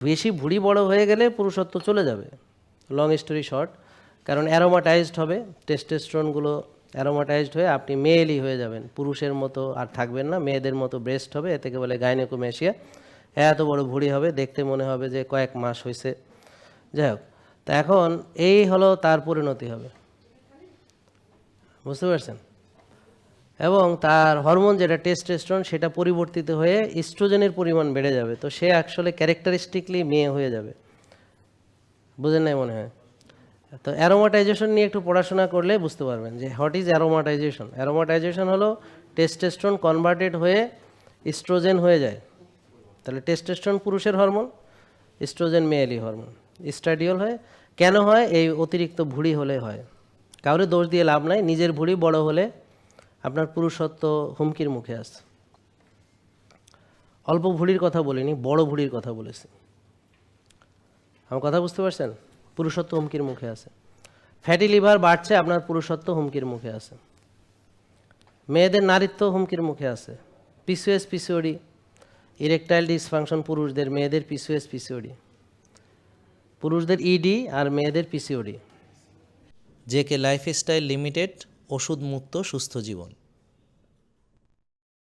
বেশি ভুঁড়ি বড় হয়ে গেলে পুরুষত্ব চলে যাবে, লং স্টোরি শর্ট। কারণ অ্যারোমাটাইজড হবে, টেস্টোস্টেরনগুলো অ্যারোমাটাইজড হয়ে আপনি মেলই হয়ে যাবেন, পুরুষের মতো আর থাকবেন না, মেয়েদের মতো ব্রেস্ট হবে, এতে বলে গাইনোকোমেশিয়া। এত বড় ভুঁড়ি হবে, দেখতে মনে হবে যে কয়েক মাস হয়েছে। যাই হোক, তা এখন এই হলো তার পরিণতি হবে, বুঝতে পারছেন? এবং তার হরমোন যেটা টেস্টোস্টেরন সেটা পরিবর্তিত হয়ে ইস্ট্রোজেনের পরিমাণ বেড়ে যাবে, তো সে আসলে ক্যারেক্টারিস্টিকলি মেয়ে হয়ে যাবে। বুঝেন নাই মনে হয়? তো অ্যারোমাটাইজেশন নিয়ে একটু পড়াশোনা করলে বুঝতে পারবেন যে হোয়াট ইজ অ্যারোমাটাইজেশন। অ্যারোমাটাইজেশন হলো টেস্টোস্টেরন কনভার্টেড হয়ে ইস্ট্রোজেন হয়ে যায়। তাহলে টেস্টোস্টেরন পুরুষের হরমোন, ইস্ট্রোজেন মেয়েলি হরমোন, ইস্ট্রাডিওল হয়। কেন হয়? এই অতিরিক্ত ভুঁড়ি হলে হয়। কাউরে দোষ দিয়ে লাভ নাই, নিজের ভুঁড়ি বড় হলে আপনার পুরুষত্ব হুমকির মুখে আছে। অল্প ভুঁড়ির কথা বলিনি, বড় ভুঁড়ির কথা বলেছি। আমার কথা বুঝতে পারছেন? পুরুষত্ব হুমকির মুখে আছে। ফ্যাটি লিভার বাড়ছে, আপনার পুরুষত্ব হুমকির মুখে আছে। মেয়েদের নারীত্ব হুমকির মুখে আছে। পিসিওএস পিসিওডি, ইরেকটাইল ডিসফাংশন পুরুষদের, মেয়েদের পিসিওএস পিসিওডি। পুরুষদের ইডি আর মেয়েদের পিসিওডি। জেকে লাইফস্টাইল লিমিটেড, ওষুধ মুক্ত সুস্থ জীবন।